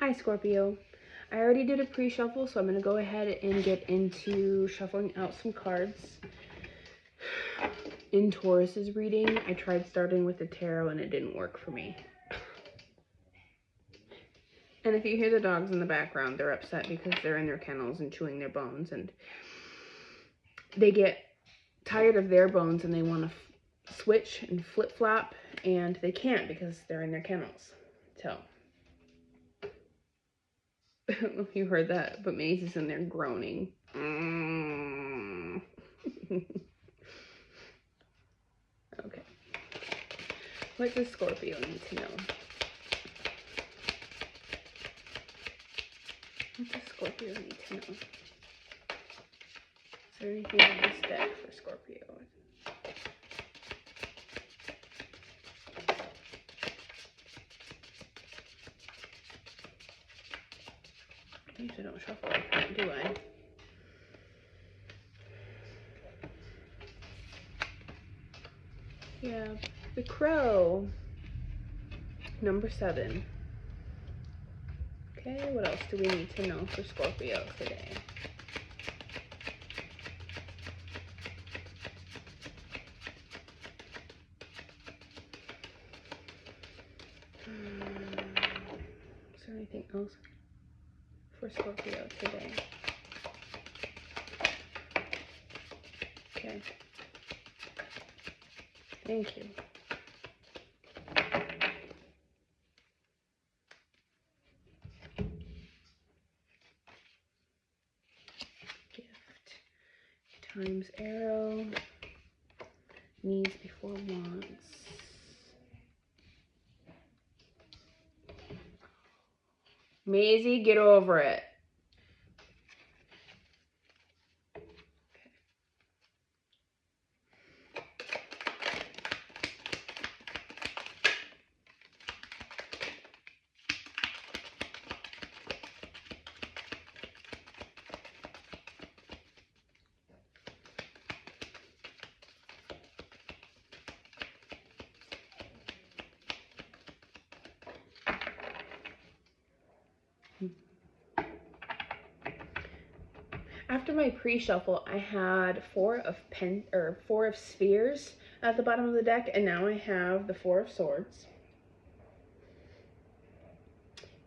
Hi Scorpio. I already did a pre-shuffle, so I'm going to go ahead and get into shuffling out some cards. In Taurus's reading, I tried starting with the tarot and it didn't work for me. And if you hear the dogs in the background, they're upset because they're in their kennels and chewing their bones, and they get tired of their bones and they want to switch and flip-flop, and they can't because they're in their kennels. So I don't know if you heard that, but Maisie's in there groaning. Okay. What does Scorpio need to know? What does Scorpio need to know? Is there anything in this deck for Scorpio? I usually don't shuffle like that, do I? Yeah, the Crow, number 7. Okay, what else do we need to know for Scorpio today? Is there anything else for Scorpio today? Okay. Thank you. Gift. Times arrow. Needs before wants. Maisie, get over it. After my pre-shuffle, I had 4 of spheres at the bottom of the deck, and now I have the 4 of swords.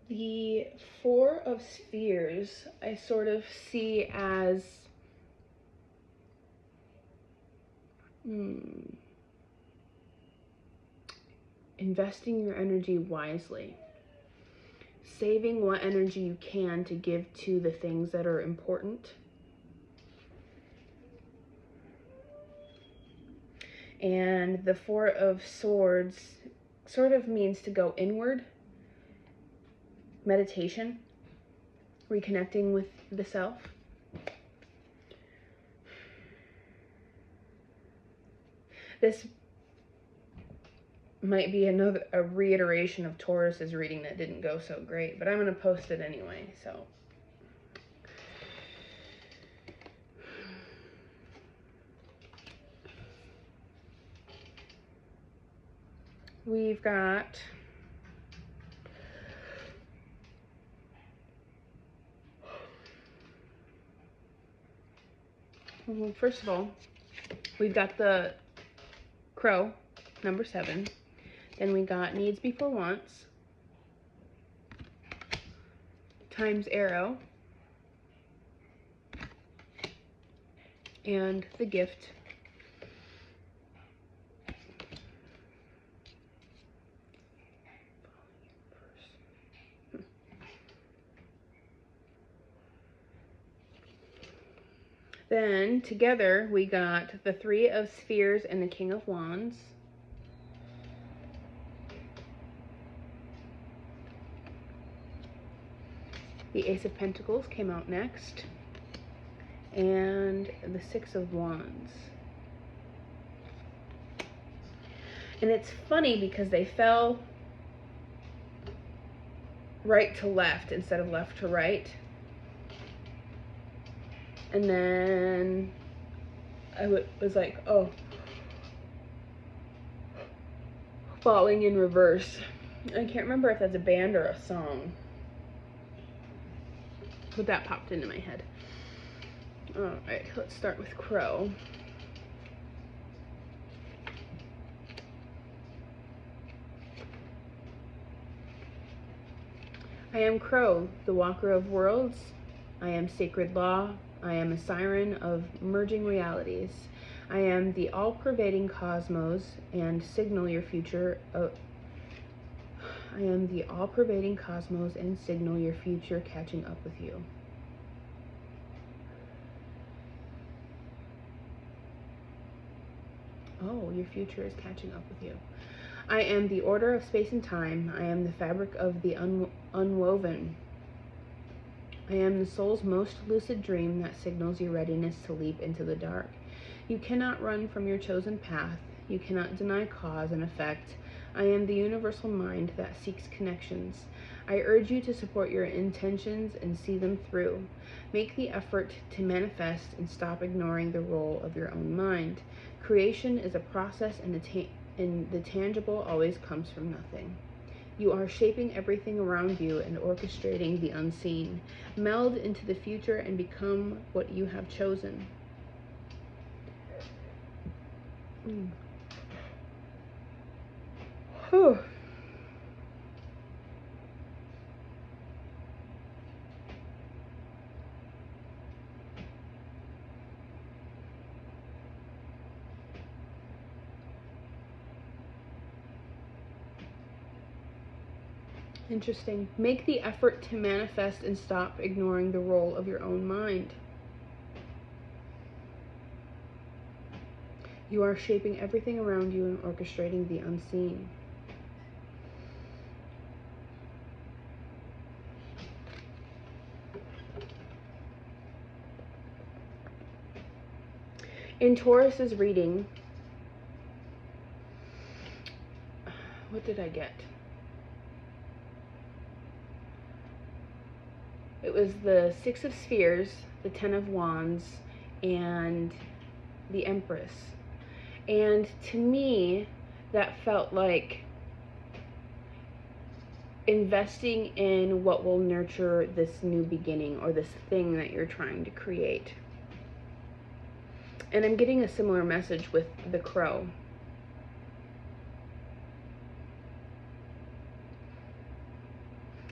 The 4 of spheres I sort of see as investing your energy wisely. Saving what energy you can to give to the things that are important. And the 4 of swords sort of means to go inward. Meditation. Reconnecting with the self. This might be a reiteration of Taurus's reading that didn't go so great, but I'm going to post it anyway, so. We've got first of all, we've got the Crow, number 7. Then we got needs before wants, times arrow, and the gift. Then together we got the 3 of spheres and the King of Wands. The Ace of Pentacles came out next, and the 6 of Wands. And it's funny because they fell right to left instead of left to right. And then I was like, oh, falling in reverse. I can't remember if that's a band or a song. But that popped into my head. All right, let's start with Crow. I am Crow, the walker of worlds. I am sacred law. I am a siren of merging realities. I am the all-pervading cosmos and signal your future. I am the all-pervading cosmos and signal your future catching up with you. Oh, your future is catching up with you. I am the order of space and time. I am the fabric of the unwoven. I am the soul's most lucid dream that signals your readiness to leap into the dark. You cannot run from your chosen path. You cannot deny cause and effect. I am the universal mind that seeks connections. I urge you to support your intentions and see them through. Make the effort to manifest and stop ignoring the role of your own mind. Creation is a process, and the tangible always comes from nothing. You are shaping everything around you and orchestrating the unseen. Meld into the future and become what you have chosen. Whew. Interesting. Make the effort to manifest and stop ignoring the role of your own mind. You are shaping everything around you and orchestrating the unseen. In Taurus's reading, what did I get? It was the Six of Spheres, the Ten of Wands, and the Empress. And to me, that felt like investing in what will nurture this new beginning or this thing that you're trying to create. And I'm getting a similar message with the Crow.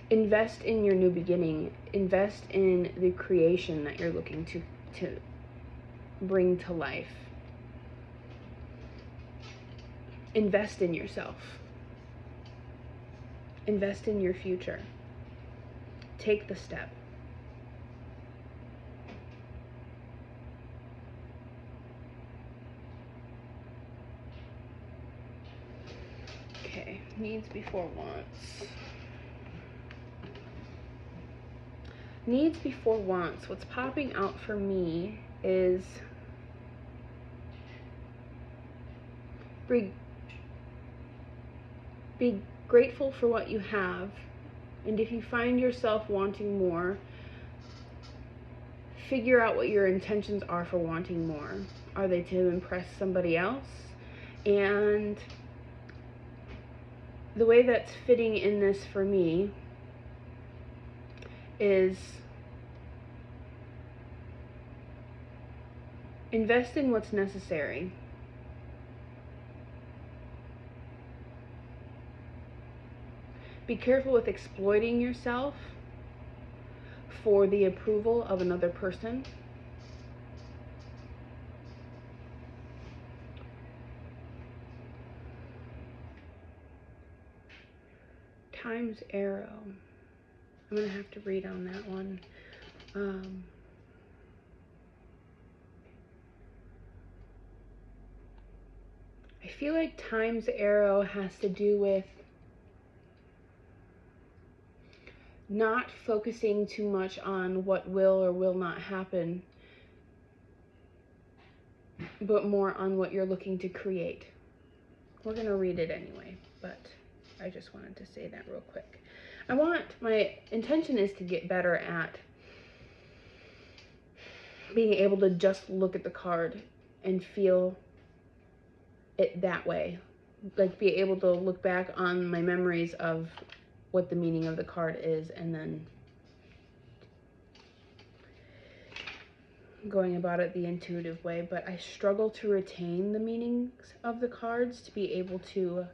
Invest in your new beginning. Invest in the creation that you're looking to bring to life. Invest in yourself. Invest in your future. Take the step. Okay, needs before wants. Needs before wants. What's popping out for me is be grateful for what you have, and if you find yourself wanting more, figure out what your intentions are for wanting more. Are they to impress somebody else? And the way that's fitting in this for me is invest in what's necessary. Be careful with exploiting yourself for the approval of another person. Time's arrow. I'm going to have to read on that one. I feel like Time's arrow has to do with not focusing too much on what will or will not happen, but more on what you're looking to create. We're going to read it anyway, but I just wanted to say that real quick. My intention is to get better at being able to just look at the card and feel it that way. Like, be able to look back on my memories of what the meaning of the card is and then going about it the intuitive way, but I struggle to retain the meanings of the cards to be able to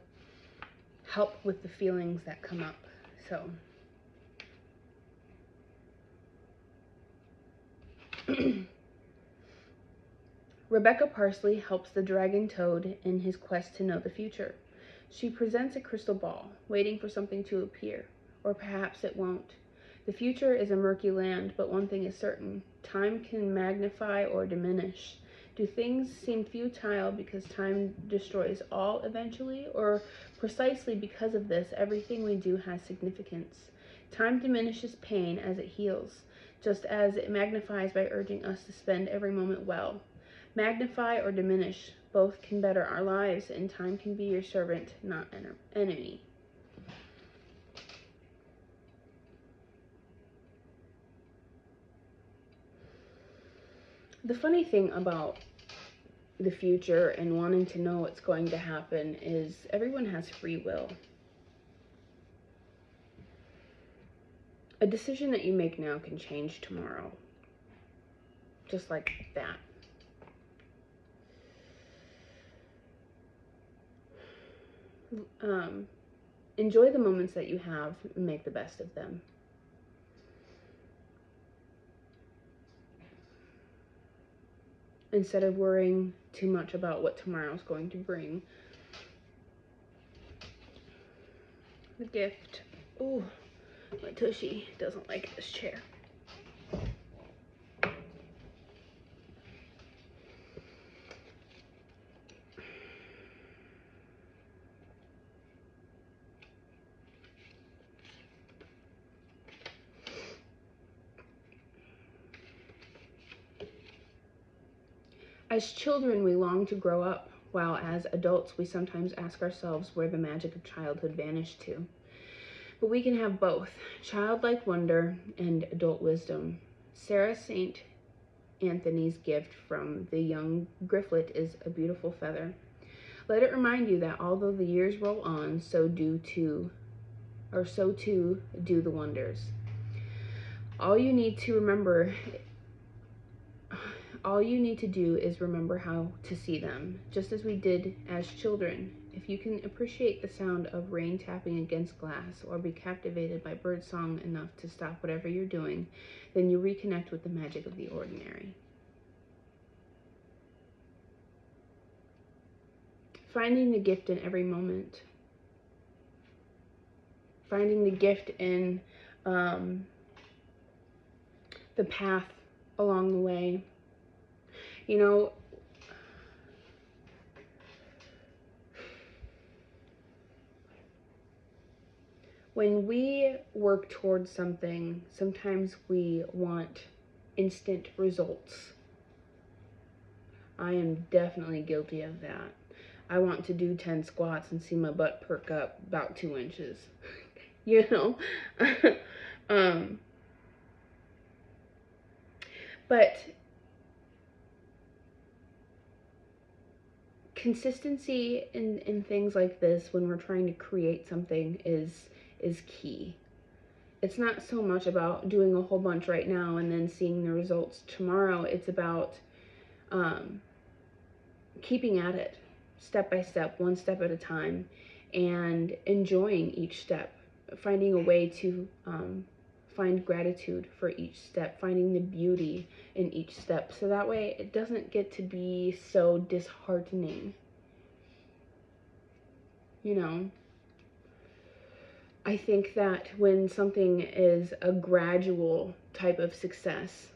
help with the feelings that come up. So Rebecca Parsley helps the dragon toad in his quest to know the future. She presents a crystal ball, waiting for something to appear, or perhaps it won't. The future is a murky land, but one thing is certain: time can magnify or diminish. Do things seem futile because time destroys all eventually, or precisely because of this, everything we do has significance? Time diminishes pain as it heals, just as it magnifies by urging us to spend every moment well. Magnify or diminish, both can better our lives, and time can be your servant, not an enemy. The funny thing about the future and wanting to know what's going to happen is everyone has free will. A decision that you make now can change tomorrow. Just like that. Enjoy the moments that you have and make the best of them. Instead of worrying too much about what tomorrow's going to bring. The gift. Ooh, my tushy doesn't like this chair. As children, we long to grow up, while as adults, we sometimes ask ourselves where the magic of childhood vanished to. But we can have both, childlike wonder and adult wisdom. Sarah St. Anthony's gift from the young Grifflet is a beautiful feather. Let it remind you that although the years roll on, so too do the wonders. All you need to do is remember how to see them, just as we did as children. If you can appreciate the sound of rain tapping against glass, or be captivated by bird song enough to stop whatever you're doing, then you reconnect with the magic of the ordinary. Finding the gift in every moment. Finding the gift in the path along the way. You know, when we work towards something, sometimes we want instant results. I am definitely guilty of that. I want to do 10 squats and see my butt perk up about 2 inches. You know? But consistency in things like this, when we're trying to create something, is key. It's not so much about doing a whole bunch right now and then seeing the results tomorrow. It's about keeping at it, step by step, one step at a time, and enjoying each step, finding a way to find gratitude for each step, finding the beauty in each step, so that way it doesn't get to be so disheartening. You know, I think that when something is a gradual type of success,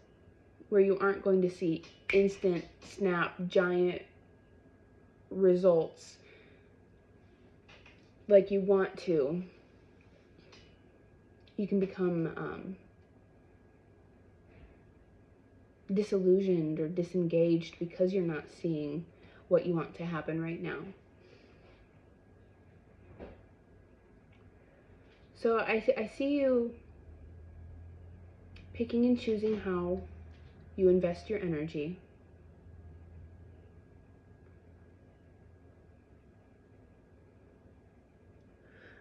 where you aren't going to see instant, snap, giant results like you want to, you can become disillusioned or disengaged because you're not seeing what you want to happen right now. So I see you picking and choosing how you invest your energy.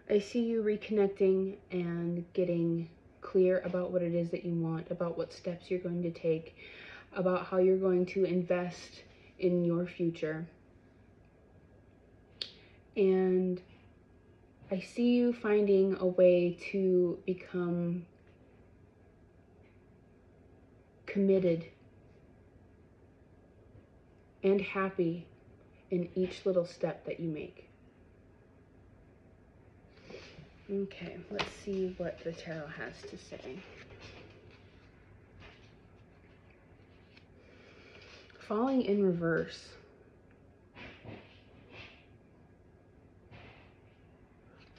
I see you reconnecting and getting clear about what it is that you want, about what steps you're going to take. about how you're going to invest in your future. And I see you finding a way to become committed and happy in each little step that you make. Okay, let's see what the tarot has to say. Falling in reverse.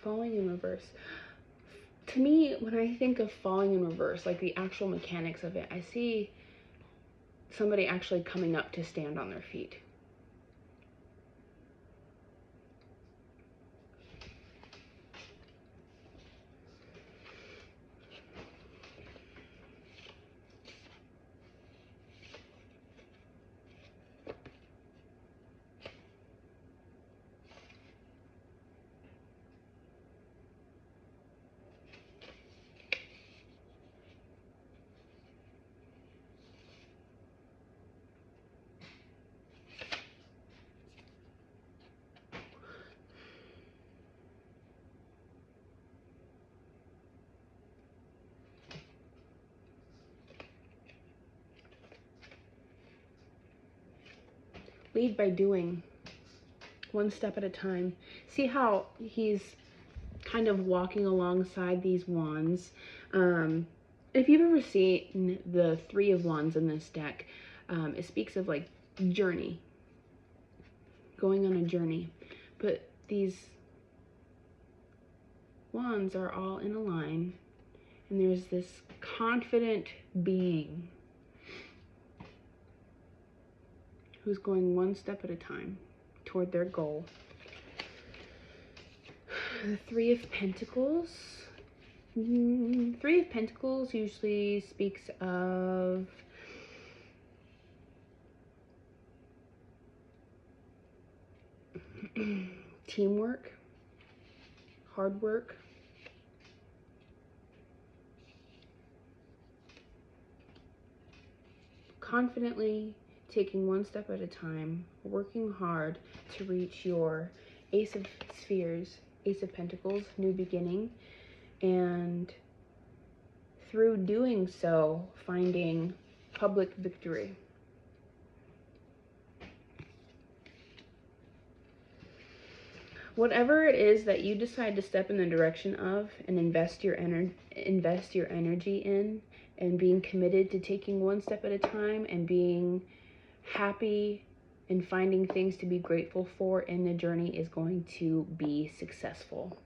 Falling in reverse. To me, when I think of falling in reverse, like the actual mechanics of it, I see somebody actually coming up to stand on their feet. Lead by doing, one step at a time. See how he's kind of walking alongside these wands. If you've ever seen the Three of Wands in this deck, it speaks of like journey, going on a journey. But these wands are all in a line, and there's this confident being who's going one step at a time toward their goal. The Three of Pentacles. Three of Pentacles usually speaks of teamwork, hard work, confidently taking one step at a time, working hard to reach your Ace of Spheres, Ace of Pentacles, new beginning, and through doing so, finding public victory. Whatever it is that you decide to step in the direction of and invest your energy in, and being committed to taking one step at a time and being happy and finding things to be grateful for in the journey, is going to be successful.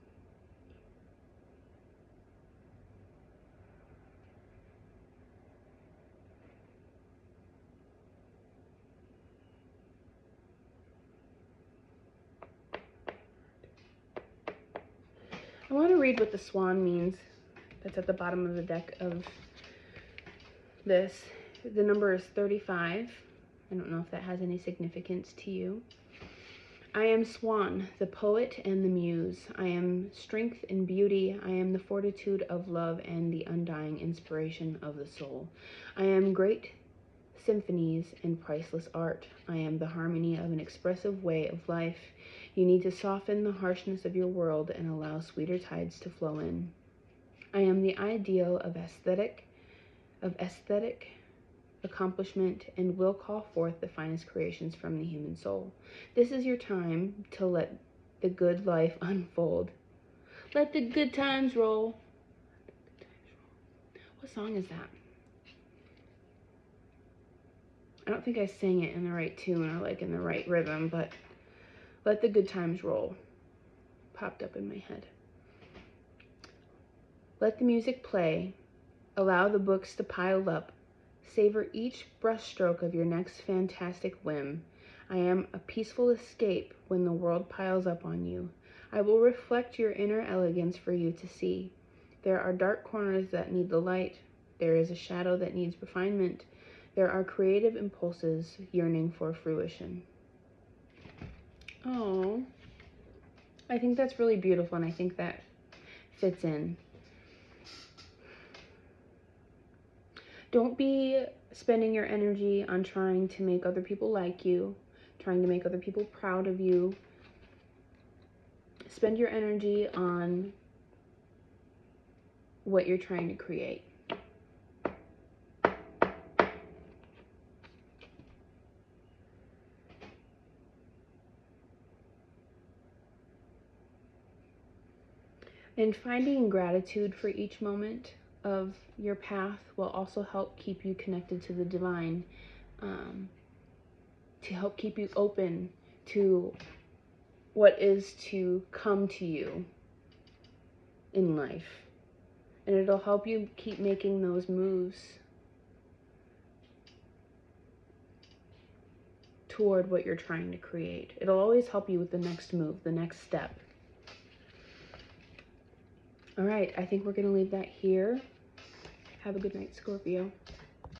I want to read what the swan means. That's at the bottom of the deck of this. The number is 35. I don't know if that has any significance to you. I am Swan, the poet and the muse. I am strength and beauty. I am the fortitude of love and the undying inspiration of the soul. I am great symphonies and priceless art. I am the harmony of an expressive way of life. You need to soften the harshness of your world and allow sweeter tides to flow in. I am the ideal of aesthetic accomplishment, and will call forth the finest creations from the human soul. This is your time to let the good life unfold. Let the good times roll. What song is that? I don't think I sang it in the right tune or like in the right rhythm, but let the good times roll popped up in my head. Let the music play. Allow the books to pile up. Savor each brushstroke of your next fantastic whim. I am a peaceful escape when the world piles up on you. I will reflect your inner elegance for you to see. There are dark corners that need the light. There is a shadow that needs refinement. There are creative impulses yearning for fruition. Oh, I think that's really beautiful, and I think that fits in. Don't be spending your energy on trying to make other people like you, trying to make other people proud of you. Spend your energy on what you're trying to create. And finding gratitude for each moment of your path will also help keep you connected to the divine, to help keep you open to what is to come to you in life. And it'll help you keep making those moves toward what you're trying to create. It'll always help you with the next move, the next step. All right, I think we're going to leave that here. Have a good night, Scorpio.